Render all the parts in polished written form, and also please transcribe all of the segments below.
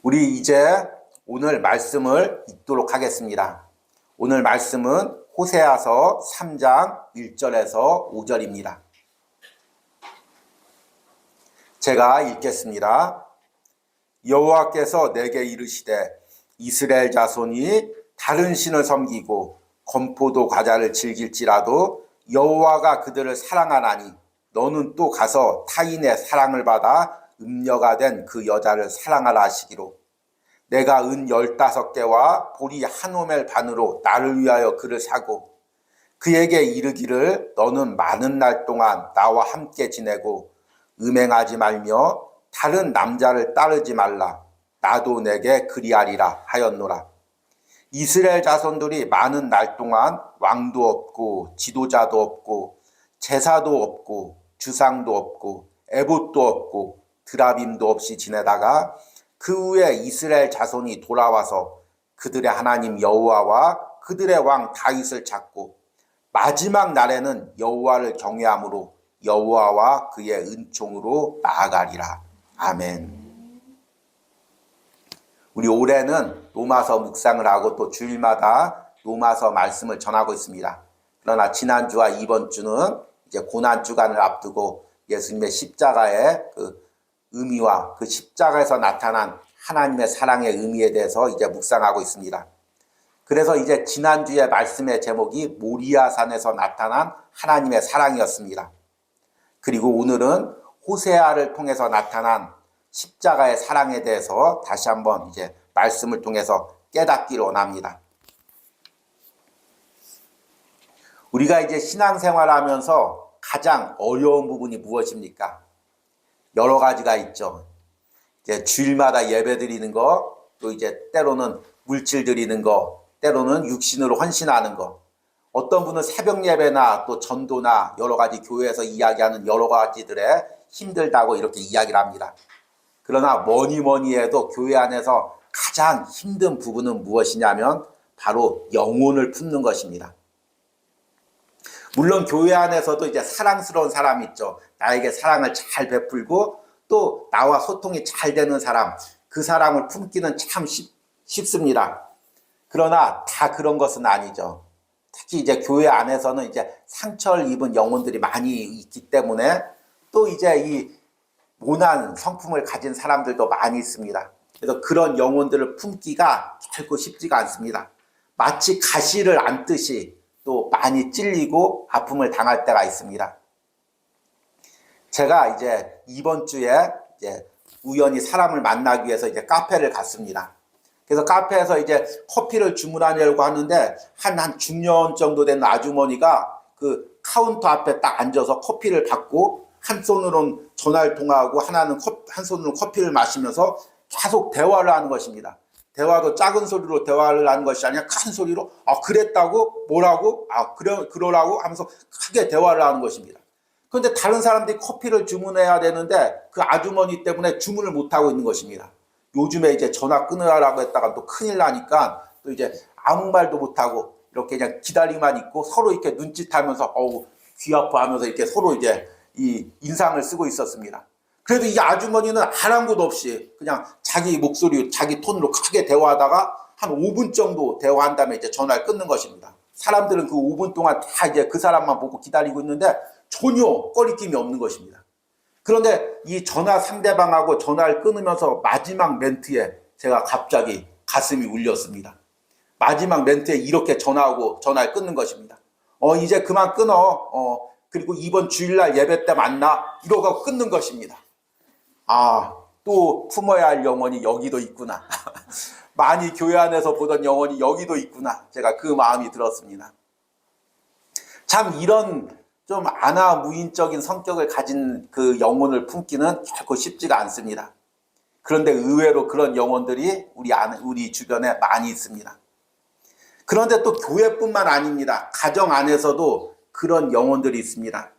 우리 이제 오늘 말씀을 읽도록 하겠습니다. 오늘 말씀은 호세아서 3장 1절에서 5절입니다. 제가 읽겠습니다. 여호와께서 내게 이르시되 이스라엘 자손이 다른 신을 섬기고 건포도 과자를 즐길지라도 여호와가 그들을 사랑하나니 너는 또 가서 타인의 사랑을 받아 음녀가 된 그 여자를 사랑하라 하시기로 내가 은 15개와 보리 한 오멜 반으로 나를 위하여 그를 사고 그에게 이르기를 너는 많은 날 동안 나와 함께 지내고 음행하지 말며 다른 남자를 따르지 말라 나도 내게 그리하리라 하였노라. 이스라엘 자손들이 많은 날 동안 왕도 없고 지도자도 없고 제사도 없고 주상도 없고 에봇도 없고 드라빔도 없이 지내다가 그 후에 이스라엘 자손이 돌아와서 그들의 하나님 여호와와 그들의 왕 다윗을 찾고 마지막 날에는 여호와를 경외함으로 여호와와 그의 은총으로 나아가리라. 아멘. 우리 올해는 로마서 묵상을 하고 또 주일마다 로마서 말씀을 전하고 있습니다. 그러나 지난주와 이번 주는 이제 고난주간을 앞두고 예수님의 십자가의 그 의미와 그 십자가에서 나타난 하나님의 사랑의 의미에 대해서 이제 묵상하고 있습니다. 그래서 이제 지난주의 말씀의 제목이 모리아산에서 나타난 하나님의 사랑이었습니다. 그리고 오늘은 호세아를 통해서 나타난 십자가의 사랑에 대해서 다시 한번 이제 말씀을 통해서 깨닫기를 원합니다. 우리가 이제 신앙생활을 하면서 가장 어려운 부분이 무엇입니까? 여러 가지가 있죠. 이제 주일마다 예배 드리는 거, 또 이제 때로는 물질 드리는 거, 때로는 육신으로 헌신하는 거. 어떤 분은 새벽 예배나 또 전도나 여러 가지 교회에서 이야기하는 여러 가지들에 힘들다고 이렇게 이야기를 합니다. 그러나 뭐니 해도 교회 안에서 가장 힘든 부분은 무엇이냐면 바로 영혼을 품는 것입니다. 물론 교회 안에서도 이제 사랑스러운 사람이 있죠. 나에게 사랑을 잘 베풀고 또 나와 소통이 잘 되는 사람, 그 사람을 품기는 참 쉽습니다. 그러나 다 그런 것은 아니죠. 특히 이제 교회 안에서는 이제 상처를 입은 영혼들이 많이 있기 때문에 또 이제 이 모난 성품을 가진 사람들도 많이 있습니다. 그래서 그런 영혼들을 품기가 결코 쉽지가 않습니다. 마치 가시를 안듯이 또 많이 찔리고 아픔을 당할 때가 있습니다. 제가 이제 이번 주에 이제 우연히 사람을 만나기 위해서 이제 카페를 갔습니다. 그래서 카페에서 이제 커피를 주문하려고 하는데 한 중년 정도 된 아주머니가 그 카운터 앞에 딱 앉아서 커피를 받고 한 손으로는 전화를 통화하고 한 손으로 커피를 마시면서 계속 대화를 하는 것입니다. 대화도 작은 소리로 대화를 하는 것이 아니라 큰 소리로 그랬다고? 뭐라고? 그러라고? 하면서 크게 대화를 하는 것입니다. 그런데 다른 사람들이 커피를 주문해야 되는데 그 아주머니 때문에 주문을 못하고 있는 것입니다. 요즘에 이제 전화 끊으라고 했다가 또 큰일 나니까 또 이제 아무 말도 못하고 이렇게 그냥 기다리만 있고 서로 이렇게 눈짓하면서 귀 아파하면서 이렇게 서로 이제 이 인상을 쓰고 있었습니다. 그래도 이 아주머니는 아랑곳 없이 그냥 자기 목소리, 자기 톤으로 크게 대화하다가 한 5분 정도 대화한 다음에 이제 전화를 끊는 것입니다. 사람들은 그 5분 동안 다 이제 그 사람만 보고 기다리고 있는데 전혀 꺼리낌이 없는 것입니다. 그런데 이 전화 상대방하고 전화를 끊으면서 마지막 멘트에 제가 갑자기 가슴이 울렸습니다. 마지막 멘트에 이렇게 전화하고 전화를 끊는 것입니다. 이제 그만 끊어. 그리고 이번 주일날 예배 때 만나. 이러고 끊는 것입니다. 또 품어야 할 영혼이 여기도 있구나. 많이 교회 안에서 보던 영혼이 여기도 있구나. 제가 그 마음이 들었습니다. 참 이런 좀 아나무인적인 성격을 가진 그 영혼을 품기는 결코 쉽지가 않습니다. 그런데 의외로 그런 영혼들이 우리 주변에 많이 있습니다. 그런데 또 교회뿐만 아닙니다. 가정 안에서도 그런 영혼들이 있습니다.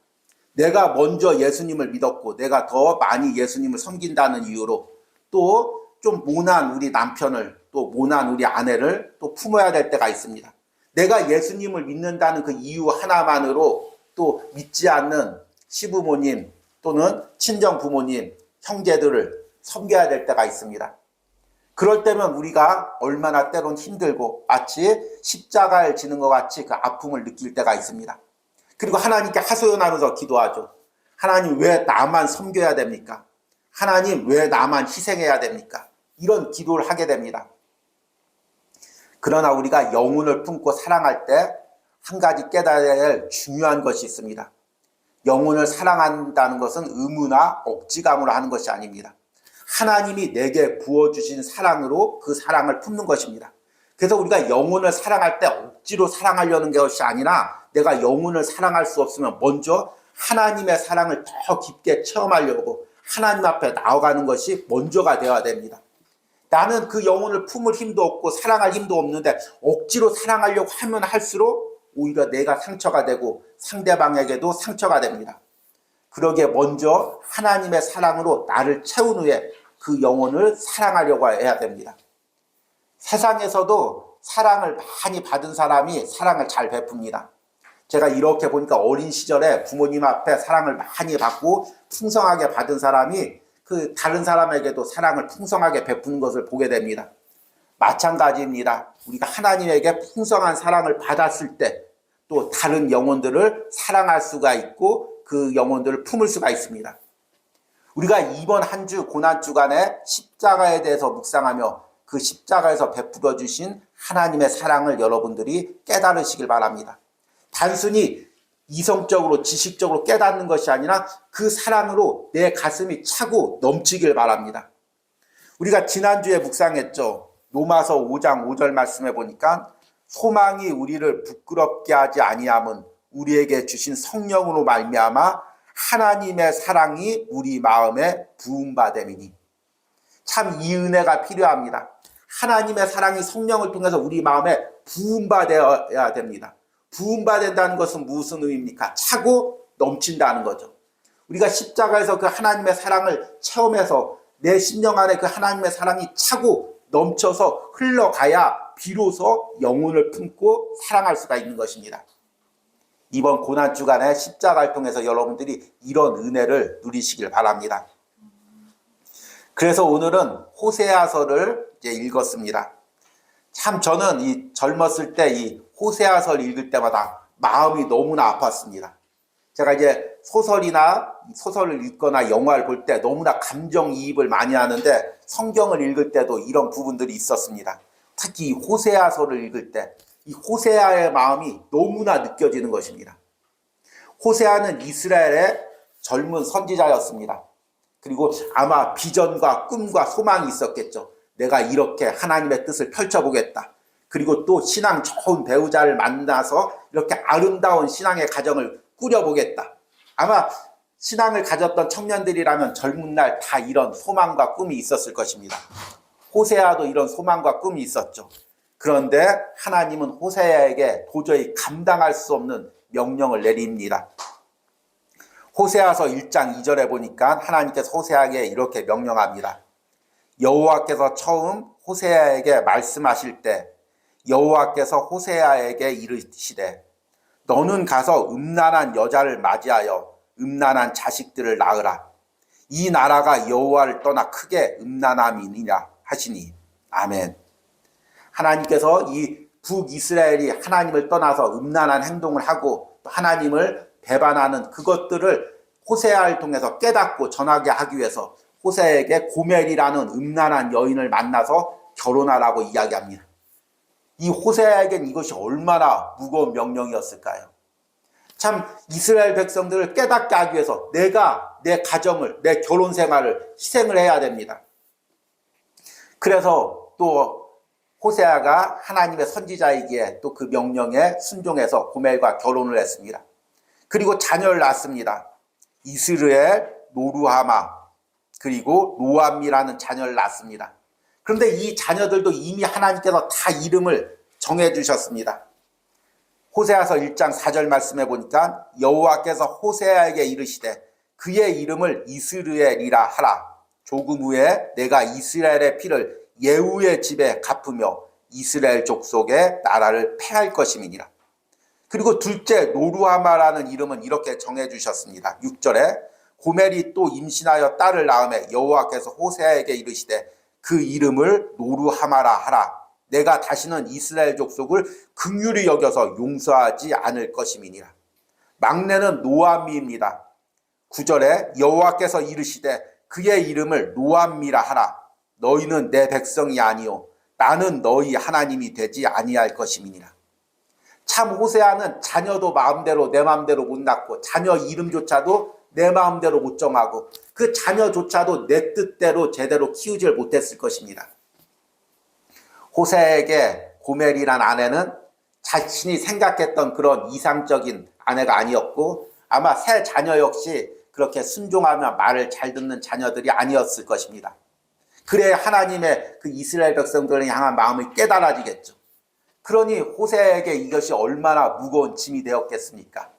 내가 먼저 예수님을 믿었고 내가 더 많이 예수님을 섬긴다는 이유로 또 좀 모난 우리 남편을 또 모난 우리 아내를 또 품어야 될 때가 있습니다. 내가 예수님을 믿는다는 그 이유 하나만으로 또 믿지 않는 시부모님 또는 친정 부모님, 형제들을 섬겨야 될 때가 있습니다. 그럴 때면 우리가 얼마나 때론 힘들고 마치 십자가를 지는 것 같이 그 아픔을 느낄 때가 있습니다. 그리고 하나님께 하소연하면서 기도하죠. 하나님 왜 나만 섬겨야 됩니까? 하나님 왜 나만 희생해야 됩니까? 이런 기도를 하게 됩니다. 그러나 우리가 영혼을 품고 사랑할 때 한 가지 깨달아야 할 중요한 것이 있습니다. 영혼을 사랑한다는 것은 의무나 억지감으로 하는 것이 아닙니다. 하나님이 내게 부어주신 사랑으로 그 사랑을 품는 것입니다. 그래서 우리가 영혼을 사랑할 때 억지로 사랑하려는 것이 아니라 내가 영혼을 사랑할 수 없으면 먼저 하나님의 사랑을 더 깊게 체험하려고 하나님 앞에 나아가는 것이 먼저가 되어야 됩니다. 나는 그 영혼을 품을 힘도 없고 사랑할 힘도 없는데 억지로 사랑하려고 하면 할수록 오히려 내가 상처가 되고 상대방에게도 상처가 됩니다. 그러기에 먼저 하나님의 사랑으로 나를 채운 후에 그 영혼을 사랑하려고 해야 됩니다. 세상에서도 사랑을 많이 받은 사람이 사랑을 잘 베풉니다. 제가 이렇게 보니까 어린 시절에 부모님 앞에 사랑을 많이 받고 풍성하게 받은 사람이 그 다른 사람에게도 사랑을 풍성하게 베푸는 것을 보게 됩니다. 마찬가지입니다. 우리가 하나님에게 풍성한 사랑을 받았을 때 또 다른 영혼들을 사랑할 수가 있고 그 영혼들을 품을 수가 있습니다. 우리가 이번 한 주 고난 주간에 십자가에 대해서 묵상하며 그 십자가에서 베풀어 주신 하나님의 사랑을 여러분들이 깨달으시길 바랍니다. 단순히 이성적으로 지식적으로 깨닫는 것이 아니라 그 사랑으로 내 가슴이 차고 넘치길 바랍니다. 우리가 지난주에 묵상했죠. 로마서 5장 5절 말씀해 보니까 소망이 우리를 부끄럽게 하지 아니함은 우리에게 주신 성령으로 말미암아 하나님의 사랑이 우리 마음에 부음받음이니. 참 이 은혜가 필요합니다. 하나님의 사랑이 성령을 통해서 우리 마음에 부음받아야 됩니다. 부음받는다는 것은 무슨 의미입니까? 차고 넘친다는 거죠. 우리가 십자가에서 그 하나님의 사랑을 체험해서 내 심령 안에 그 하나님의 사랑이 차고 넘쳐서 흘러가야 비로소 영혼을 품고 사랑할 수가 있는 것입니다. 이번 고난 주간에 십자가를 통해서 여러분들이 이런 은혜를 누리시길 바랍니다. 그래서 오늘은 호세아서를 이제 읽었습니다. 참 저는 이 젊었을 때 이 호세아서를 읽을 때마다 마음이 너무나 아팠습니다. 제가 이제 소설을 읽거나 영화를 볼 때 너무나 감정이입을 많이 하는데 성경을 읽을 때도 이런 부분들이 있었습니다. 특히 이 호세아서를 읽을 때 이 호세아의 마음이 너무나 느껴지는 것입니다. 호세아는 이스라엘의 젊은 선지자였습니다. 그리고 아마 비전과 꿈과 소망이 있었겠죠. 내가 이렇게 하나님의 뜻을 펼쳐보겠다. 그리고 또 신앙 좋은 배우자를 만나서 이렇게 아름다운 신앙의 가정을 꾸려보겠다. 아마 신앙을 가졌던 청년들이라면 젊은 날 다 이런 소망과 꿈이 있었을 것입니다. 호세아도 이런 소망과 꿈이 있었죠. 그런데 하나님은 호세아에게 도저히 감당할 수 없는 명령을 내립니다. 호세아서 1장 2절에 보니까 하나님께서 호세아에게 이렇게 명령합니다. 여호와께서 처음 호세아에게 말씀하실 때 여호와께서 호세아에게 이르시되 너는 가서 음란한 여자를 맞이하여 음란한 자식들을 낳으라. 이 나라가 여호와를 떠나 크게 음란함이니라 하시니. 아멘. 하나님께서 이 북이스라엘이 하나님을 떠나서 음란한 행동을 하고 하나님을 배반하는 그것들을 호세아를 통해서 깨닫고 전하게 하기 위해서 호세아에게 고멜이라는 음란한 여인을 만나서 결혼하라고 이야기합니다. 이 호세아에겐 이것이 얼마나 무거운 명령이었을까요? 참 이스라엘 백성들을 깨닫게 하기 위해서 내가 내 가정을, 내 결혼 생활을 희생을 해야 됩니다. 그래서 또 호세아가 하나님의 선지자이기에 또 그 명령에 순종해서 고멜과 결혼을 했습니다. 그리고 자녀를 낳았습니다. 이스르엘, 노루하마, 그리고 노암이라는 자녀를 낳았습니다. 그런데 이 자녀들도 이미 하나님께서 다 이름을 정해주셨습니다. 호세아서 1장 4절 말씀해 보니까 여호와께서 호세아에게 이르시되 그의 이름을 이스르엘이라 하라. 조금 후에 내가 이스라엘의 피를 예후의 집에 갚으며 이스라엘 족속의 나라를 패할 것임이니라. 그리고 둘째 노루하마라는 이름은 이렇게 정해주셨습니다. 6절에 고멜이 또 임신하여 딸을 낳음에 여호와께서 호세아에게 이르시되 그 이름을 노루하마라 하라. 내가 다시는 이스라엘 족속을 긍휼히 여겨서 용서하지 않을 것임이니라. 막내는 노암미입니다. 9절에 여호와께서 이르시되 그의 이름을 노암미라 하라. 너희는 내 백성이 아니요 나는 너희 하나님이 되지 아니할 것임이니라. 참 호세아는 자녀도 마음대로 내 마음대로 못 낳고 자녀 이름조차도 내 마음대로 못 정하고 그 자녀조차도 내 뜻대로 제대로 키우질 못했을 것입니다. 호세아에게 고멜이란 아내는 자신이 생각했던 그런 이상적인 아내가 아니었고 아마 새 자녀 역시 그렇게 순종하며 말을 잘 듣는 자녀들이 아니었을 것입니다. 그래야 하나님의 그 이스라엘 백성들을 향한 마음이 깨달아지겠죠. 그러니 호세아에게 이것이 얼마나 무거운 짐이 되었겠습니까?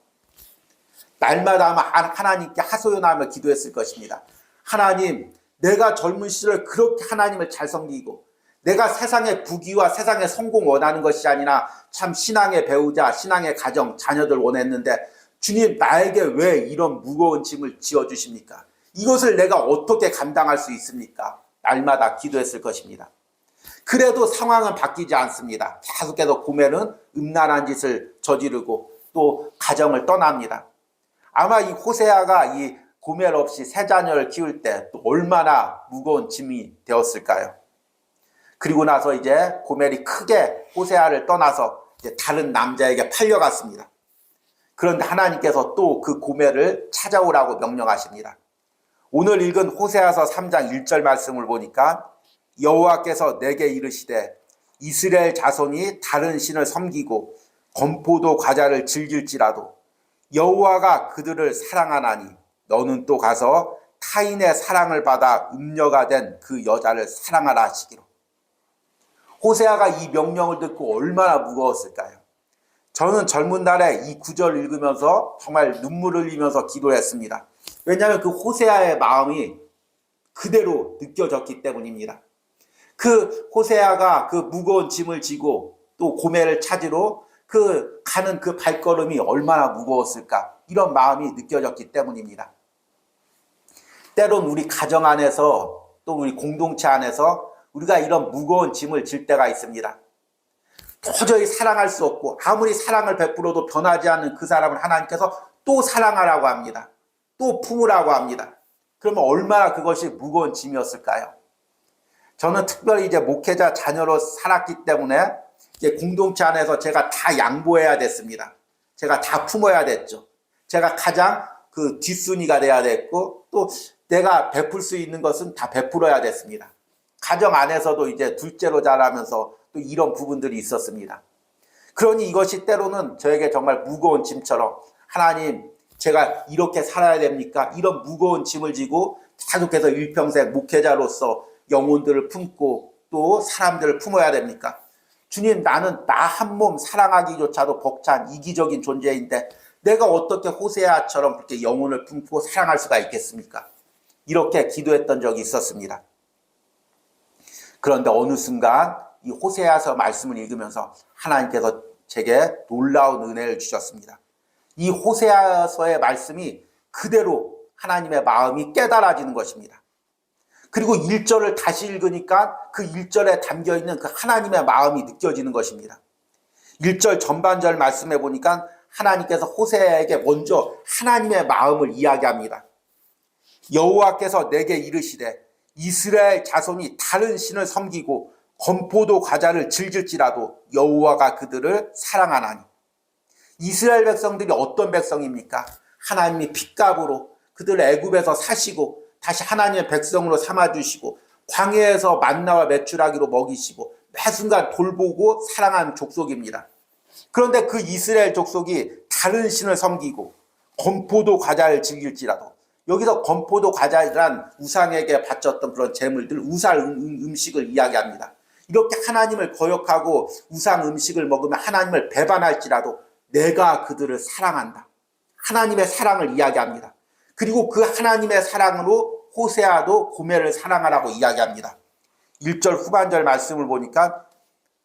날마다 하나님께 하소연하며 기도했을 것입니다. 하나님, 내가 젊은 시절 그렇게 하나님을 잘 섬기고 내가 세상의 부귀와 세상의 성공 원하는 것이 아니라 참 신앙의 배우자, 신앙의 가정, 자녀들 원했는데 주님, 나에게 왜 이런 무거운 짐을 지어주십니까? 이것을 내가 어떻게 감당할 수 있습니까? 날마다 기도했을 것입니다. 그래도 상황은 바뀌지 않습니다. 계속해서 고멜은 음란한 짓을 저지르고 또 가정을 떠납니다. 아마 이 호세아가 이 고멜 없이 세 자녀를 키울 때 또 얼마나 무거운 짐이 되었을까요? 그리고 나서 이제 고멜이 크게 호세아를 떠나서 이제 다른 남자에게 팔려갔습니다. 그런데 하나님께서 또 그 고멜을 찾아오라고 명령하십니다. 오늘 읽은 호세아서 3장 1절 말씀을 보니까 여호와께서 내게 이르시되 이스라엘 자손이 다른 신을 섬기고 건포도 과자를 즐길지라도 여호와가 그들을 사랑하나니 너는 또 가서 타인의 사랑을 받아 음녀가 된 그 여자를 사랑하라 하시기로. 호세아가 이 명령을 듣고 얼마나 무거웠을까요? 저는 젊은 날에 이 구절 읽으면서 정말 눈물을 흘리면서 기도를 했습니다. 왜냐하면 그 호세아의 마음이 그대로 느껴졌기 때문입니다. 그 호세아가 그 무거운 짐을 지고 또 고멜을 찾으러 가는 그 발걸음이 얼마나 무거웠을까, 이런 마음이 느껴졌기 때문입니다. 때론 우리 가정 안에서 또 우리 공동체 안에서 우리가 이런 무거운 짐을 질 때가 있습니다. 도저히 사랑할 수 없고 아무리 사랑을 베풀어도 변하지 않는 그 사람을 하나님께서 또 사랑하라고 합니다. 또 품으라고 합니다. 그러면 얼마나 그것이 무거운 짐이었을까요? 저는 특별히 이제 목회자 자녀로 살았기 때문에 이제 공동체 안에서 제가 다 양보해야 됐습니다. 제가 다 품어야 됐죠. 제가 가장 그 뒷순위가 돼야 됐고 또 내가 베풀 수 있는 것은 다 베풀어야 됐습니다. 가정 안에서도 이제 둘째로 자라면서 또 이런 부분들이 있었습니다. 그러니 이것이 때로는 저에게 정말 무거운 짐처럼, 하나님, 제가 이렇게 살아야 됩니까? 이런 무거운 짐을 지고 계속해서 일평생 목회자로서 영혼들을 품고 또 사람들을 품어야 됩니까? 주님, 나는 나 한 몸 사랑하기조차도 벅찬 이기적인 존재인데 내가 어떻게 호세아처럼 그렇게 영혼을 품고 사랑할 수가 있겠습니까? 이렇게 기도했던 적이 있었습니다. 그런데 어느 순간 이 호세아서 말씀을 읽으면서 하나님께서 제게 놀라운 은혜를 주셨습니다. 이 호세아서의 말씀이 그대로 하나님의 마음이 깨달아지는 것입니다. 그리고 1절을 다시 읽으니까 그 1절에 담겨있는 그 하나님의 마음이 느껴지는 것입니다. 1절 전반절 말씀해 보니까 하나님께서 호세아에게 먼저 하나님의 마음을 이야기합니다. 여호와께서 내게 이르시되 이스라엘 자손이 다른 신을 섬기고 건포도 과자를 즐길지라도 여호와가 그들을 사랑하나니. 이스라엘 백성들이 어떤 백성입니까? 하나님이 핏값으로 그들을 애굽에서 사시고 다시 하나님의 백성으로 삼아주시고 광야에서 만나와 메추라기로 먹이시고 매 순간 돌보고 사랑하는 족속입니다. 그런데 그 이스라엘 족속이 다른 신을 섬기고 건포도 과자를 즐길지라도, 여기서 건포도 과자란 우상에게 바쳤던 그런 제물들, 우상 음식을 이야기합니다. 이렇게 하나님을 거역하고 우상 음식을 먹으면 하나님을 배반할지라도 내가 그들을 사랑한다. 하나님의 사랑을 이야기합니다. 그리고 그 하나님의 사랑으로 호세아도 고멜을 사랑하라고 이야기합니다. 1절 후반절 말씀을 보니까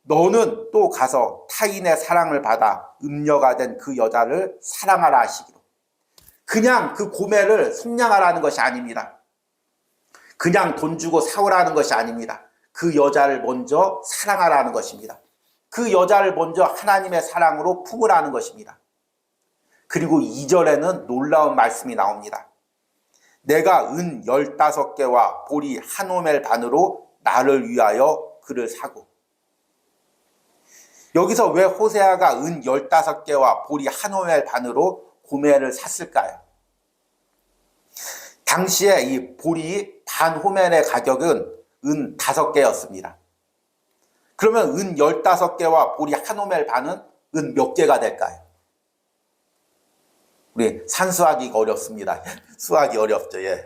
너는 또 가서 타인의 사랑을 받아 음녀가 된 그 여자를 사랑하라 하시기로. 그냥 그 고멜을 속량하라는 것이 아닙니다. 그냥 돈 주고 사오라는 것이 아닙니다. 그 여자를 먼저 사랑하라는 것입니다. 그 여자를 먼저 하나님의 사랑으로 품으라는 것입니다. 그리고 2절에는 놀라운 말씀이 나옵니다. 내가 은 15개와 보리 한 오멜 반으로 나를 위하여 그를 사고. 여기서 왜 호세아가 은 15개와 보리 한 오멜 반으로 고멜을 샀을까요? 당시에 이 보리 반 호멜의 가격은 은 5개였습니다. 그러면 은 15개와 보리 한 오멜 반은 은 몇 개가 될까요? 우리 산수하기가 어렵습니다. 수학이 어렵죠. 예.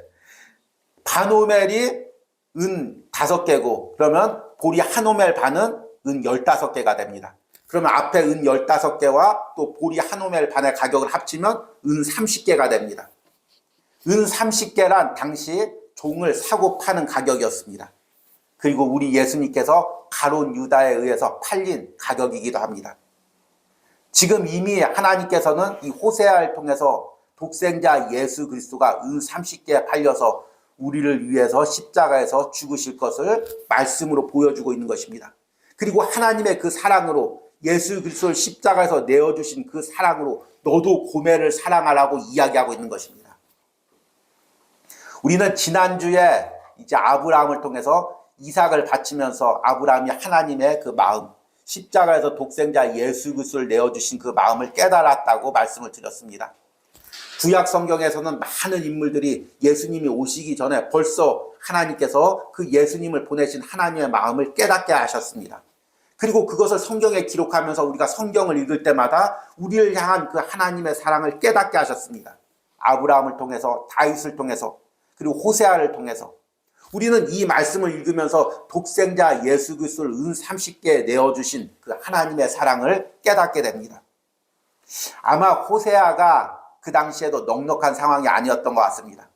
반 오멜이 은 5개고 그러면 보리 한 오멜 반은 은 15개가 됩니다. 그러면 앞에 은 15개와 또 보리 한 오멜 반의 가격을 합치면 은 30개가 됩니다. 은 30개란 당시 종을 사고 파는 가격이었습니다. 그리고 우리 예수님께서 가룟 유다에 의해서 팔린 가격이기도 합니다. 지금 이미 하나님께서는 이 호세아를 통해서 독생자 예수 그리스도가 은 30개에 팔려서 우리를 위해서 십자가에서 죽으실 것을 말씀으로 보여주고 있는 것입니다. 그리고 하나님의 그 사랑으로 예수 그리스도를 십자가에서 내어주신 그 사랑으로 너도 고멜을 사랑하라고 이야기하고 있는 것입니다. 우리는 지난주에 이제 아브라함을 통해서 이삭을 바치면서 아브라함이 하나님의 그 마음, 십자가에서 독생자 예수 그리스도를 내어주신 그 마음을 깨달았다고 말씀을 드렸습니다. 구약 성경에서는 많은 인물들이 예수님이 오시기 전에 벌써 하나님께서 그 예수님을 보내신 하나님의 마음을 깨닫게 하셨습니다. 그리고 그것을 성경에 기록하면서 우리가 성경을 읽을 때마다 우리를 향한 그 하나님의 사랑을 깨닫게 하셨습니다. 아브라함을 통해서, 다윗을 통해서, 그리고 호세아를 통해서 우리는 이 말씀을 읽으면서 독생자 예수 그리스도를 은 30개에 내어주신 그 하나님의 사랑을 깨닫게 됩니다. 아마 호세아가 그 당시에도 넉넉한 상황이 아니었던 것 같습니다.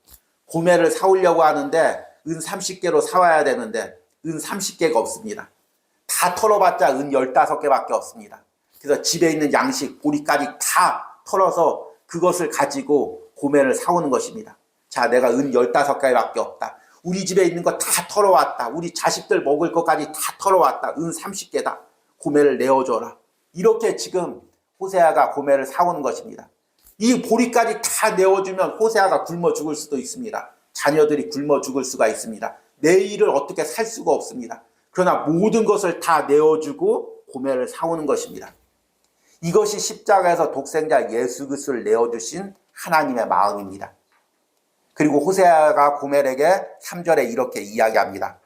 고멜을 사오려고 하는데 은 30개로 사와야 되는데 은 30개가 없습니다. 다 털어봤자 은 15개밖에 없습니다. 그래서 집에 있는 양식, 보리까지 다 털어서 그것을 가지고 고멜을 사오는 것입니다. 자, 내가 은 15개밖에 없다. 우리 집에 있는 거 다 털어왔다. 우리 자식들 먹을 것까지 다 털어왔다. 은 30개다. 고멜을 내어줘라. 이렇게 지금 호세아가 고멜을 사오는 것입니다. 이 보리까지 다 내어주면 호세아가 굶어 죽을 수도 있습니다. 자녀들이 굶어 죽을 수가 있습니다. 내일을 어떻게 살 수가 없습니다. 그러나 모든 것을 다 내어주고 고멜을 사오는 것입니다. 이것이 십자가에서 독생자 예수 그리스도를 내어주신 하나님의 마음입니다. 그리고 호세아가 고멜에게 3절에 이렇게 이야기합니다.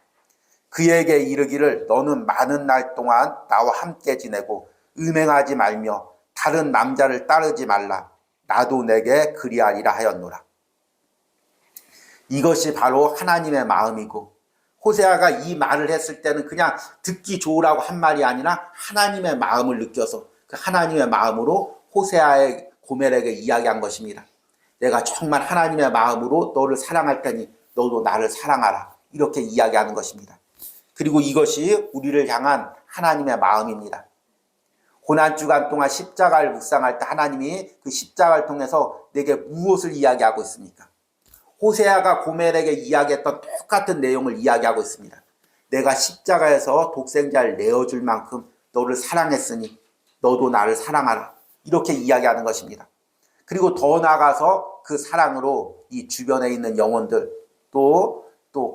그에게 이르기를 너는 많은 날 동안 나와 함께 지내고 음행하지 말며 다른 남자를 따르지 말라. 나도 내게 그리하리라 하였노라. 이것이 바로 하나님의 마음이고 호세아가 이 말을 했을 때는 그냥 듣기 좋으라고 한 말이 아니라 하나님의 마음을 느껴서 그 하나님의 마음으로 호세아의 고멜에게 이야기한 것입니다. 내가 정말 하나님의 마음으로 너를 사랑할 테니 너도 나를 사랑하라. 이렇게 이야기하는 것입니다. 그리고 이것이 우리를 향한 하나님의 마음입니다. 고난주간 동안 십자가를 묵상할 때 하나님이 그 십자가를 통해서 내게 무엇을 이야기하고 있습니까? 호세아가 고멜에게 이야기했던 똑같은 내용을 이야기하고 있습니다. 내가 십자가에서 독생자를 내어줄 만큼 너를 사랑했으니 너도 나를 사랑하라. 이렇게 이야기하는 것입니다. 그리고 더 나아가서 그 사랑으로 이 주변에 있는 영혼들 또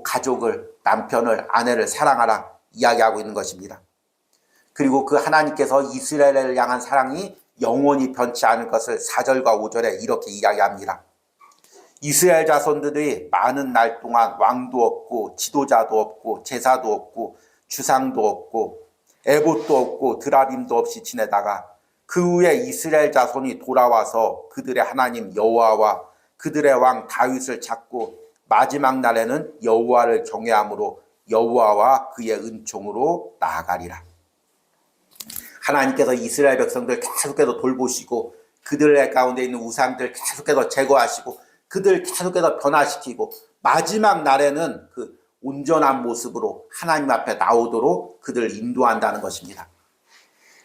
가족을, 남편을, 아내를 사랑하라 이야기하고 있는 것입니다. 그리고 그 하나님께서 이스라엘을 향한 사랑이 영원히 변치 않을 것을 4절과 5절에 이렇게 이야기합니다. 이스라엘 자손들이 많은 날 동안 왕도 없고 지도자도 없고 제사도 없고 주상도 없고 에봇도 없고 드라빔도 없이 지내다가 그 후에 이스라엘 자손이 돌아와서 그들의 하나님 여호와와 그들의 왕 다윗을 찾고 마지막 날에는 여호와를 경외함으로 여호와와 그의 은총으로 나아가리라. 하나님께서 이스라엘 백성들 계속해서 돌보시고 그들의 가운데 있는 우상들 계속해서 제거하시고 그들 계속해서 변화시키고 마지막 날에는 그 온전한 모습으로 하나님 앞에 나오도록 그들을 인도한다는 것입니다.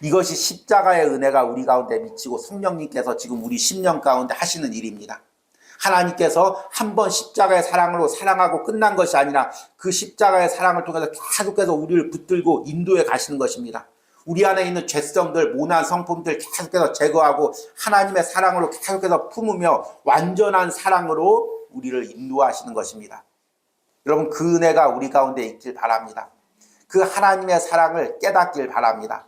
이것이 십자가의 은혜가 우리 가운데 미치고 성령님께서 지금 우리 심령 가운데 하시는 일입니다. 하나님께서 한 번 십자가의 사랑으로 사랑하고 끝난 것이 아니라 그 십자가의 사랑을 통해서 계속해서 우리를 붙들고 인도해 가시는 것입니다. 우리 안에 있는 죄성들, 모난 성품들 계속해서 제거하고 하나님의 사랑으로 계속해서 품으며 완전한 사랑으로 우리를 인도하시는 것입니다. 여러분, 그 은혜가 우리 가운데 있길 바랍니다. 그 하나님의 사랑을 깨닫길 바랍니다.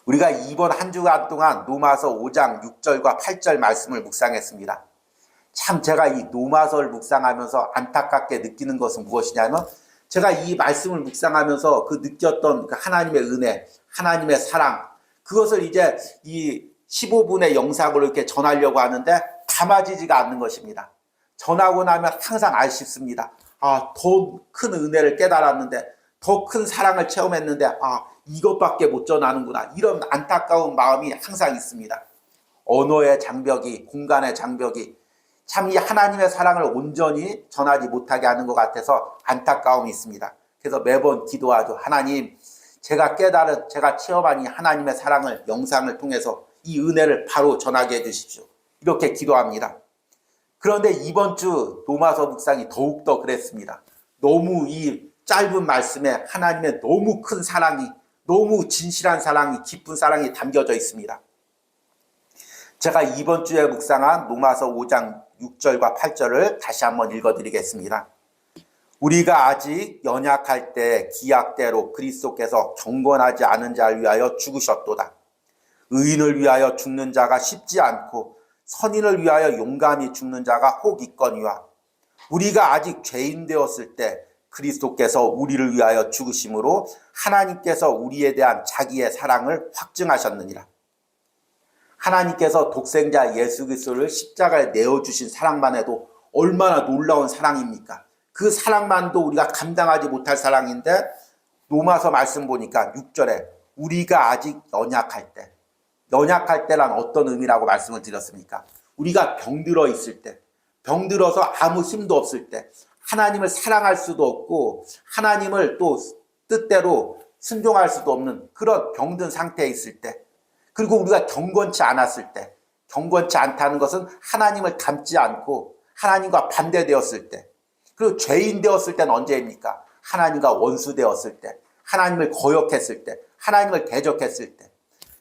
우리가 이번 한 주간 동안 로마서 5장 6절과 8절 말씀을 묵상했습니다. 참 제가 이 로마서를 묵상하면서 안타깝게 느끼는 것은 무엇이냐면, 제가 이 말씀을 묵상하면서 그 느꼈던 그 하나님의 은혜, 하나님의 사랑, 그것을 이제 이 15분의 영상으로 이렇게 전하려고 하는데 담아지지가 않는 것입니다. 전하고 나면 항상 아쉽습니다. 더 큰 은혜를 깨달았는데, 더 큰 사랑을 체험했는데, 이것밖에 못 전하는구나. 이런 안타까운 마음이 항상 있습니다. 언어의 장벽이, 공간의 장벽이 참 이 하나님의 사랑을 온전히 전하지 못하게 하는 것 같아서 안타까움이 있습니다. 그래서 매번 기도하죠. 하나님, 제가 깨달은, 제가 체험한 이 하나님의 사랑을 영상을 통해서 이 은혜를 바로 전하게 해주십시오. 이렇게 기도합니다. 그런데 이번 주 로마서 묵상이 더욱더 그랬습니다. 너무 이 짧은 말씀에 하나님의 너무 큰 사랑이, 너무 진실한 사랑이, 깊은 사랑이 담겨져 있습니다. 제가 이번 주에 묵상한 로마서 5장 6절과 8절을 다시 한번 읽어드리겠습니다. 우리가 아직 연약할 때 기약대로 그리스도께서 경건하지 않은 자를 위하여 죽으셨도다. 의인을 위하여 죽는 자가 쉽지 않고 선인을 위하여 용감히 죽는 자가 혹 있거니와, 우리가 아직 죄인 되었을 때 그리스도께서 우리를 위하여 죽으심으로 하나님께서 우리에 대한 자기의 사랑을 확증하셨느니라. 하나님께서 독생자 예수 그리스도를 십자가에 내어주신 사랑만 해도 얼마나 놀라운 사랑입니까? 그 사랑만도 우리가 감당하지 못할 사랑인데, 로마서 말씀 보니까 6절에 우리가 아직 연약할 때, 연약할 때란 어떤 의미라고 말씀을 드렸습니까? 우리가 병들어 있을 때, 병들어서 아무 힘도 없을 때, 하나님을 사랑할 수도 없고 하나님을 또 뜻대로 순종할 수도 없는 그런 병든 상태에 있을 때, 그리고 우리가 경건치 않았을 때, 경건치 않다는 것은 하나님을 닮지 않고 하나님과 반대되었을 때, 그리고 죄인 되었을 때는 언제입니까? 하나님과 원수 되었을 때, 하나님을 거역했을 때, 하나님을 대적했을 때,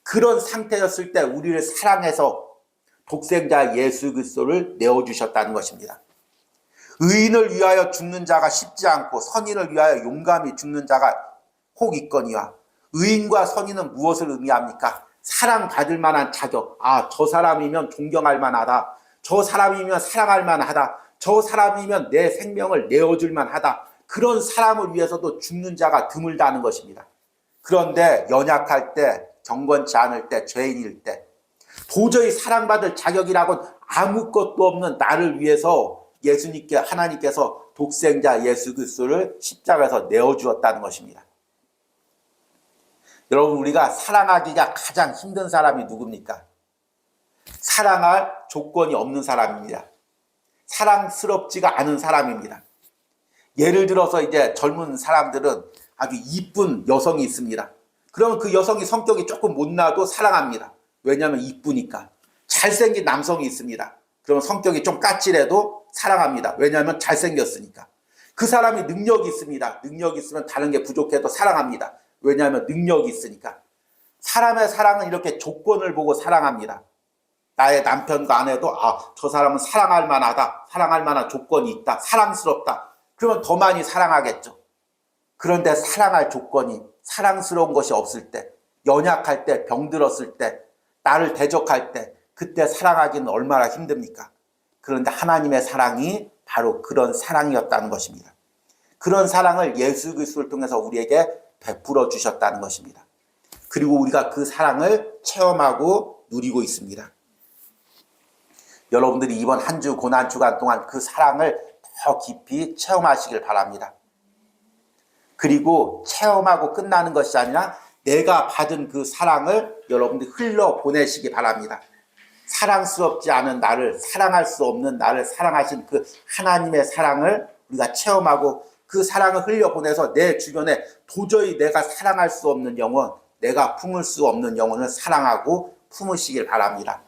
그런 상태였을 때 우리를 사랑해서 독생자 예수 그리스도를 내어주셨다는 것입니다. 의인을 위하여 죽는 자가 쉽지 않고 선인을 위하여 용감히 죽는 자가 혹 있거니와, 의인과 선인은 무엇을 의미합니까? 사랑받을 만한 자격. 저 사람이면 존경할 만하다. 저 사람이면 사랑할 만하다. 저 사람이면 내 생명을 내어줄 만하다. 그런 사람을 위해서도 죽는 자가 드물다는 것입니다. 그런데 연약할 때, 경건치 않을 때, 죄인일 때, 도저히 사랑받을 자격이라고는 아무것도 없는 나를 위해서 예수님께, 하나님께서 독생자 예수 그리스도를 십자가에서 내어주었다는 것입니다. 여러분, 우리가 사랑하기가 가장 힘든 사람이 누굽니까? 사랑할 조건이 없는 사람입니다. 사랑스럽지가 않은 사람입니다. 예를 들어서 이제 젊은 사람들은 아주 이쁜 여성이 있습니다. 그러면 그 여성이 성격이 조금 못나도 사랑합니다. 왜냐하면 이쁘니까. 잘생긴 남성이 있습니다. 그러면 성격이 좀 까칠해도 사랑합니다. 왜냐하면 잘생겼으니까. 그 사람이 능력이 있습니다. 능력이 있으면 다른 게 부족해도 사랑합니다. 왜냐하면 능력이 있으니까. 사람의 사랑은 이렇게 조건을 보고 사랑합니다. 나의 남편과 아내도 저 사람은 사랑할 만하다. 사랑할 만한 조건이 있다. 사랑스럽다. 그러면 더 많이 사랑하겠죠. 그런데 사랑할 조건이, 사랑스러운 것이 없을 때, 연약할 때, 병들었을 때, 나를 대적할 때, 그때 사랑하기는 얼마나 힘듭니까? 그런데 하나님의 사랑이 바로 그런 사랑이었다는 것입니다. 그런 사랑을 예수 그리스도를 통해서 우리에게 베풀어 주셨다는 것입니다. 그리고 우리가 그 사랑을 체험하고 누리고 있습니다. 여러분들이 이번 한 주 고난 주간 동안 그 사랑을 더 깊이 체험하시길 바랍니다. 그리고 체험하고 끝나는 것이 아니라 내가 받은 그 사랑을 여러분들이 흘러 보내시기 바랍니다. 사랑스럽지 않은 나를, 사랑할 수 없는 나를 사랑하신 그 하나님의 사랑을 우리가 체험하고 그 사랑을 흘려보내서 내 주변에 도저히 내가 사랑할 수 없는 영혼, 내가 품을 수 없는 영혼을 사랑하고 품으시길 바랍니다.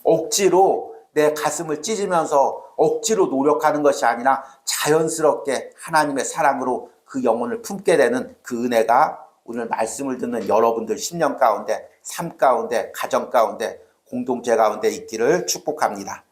억지로 내 가슴을 찢으면서 억지로 노력하는 것이 아니라 자연스럽게 하나님의 사랑으로 그 영혼을 품게 되는 그 은혜가 오늘 말씀을 듣는 여러분들 심령 가운데, 삶 가운데, 가정 가운데, 공동체 가운데 있기를 축복합니다.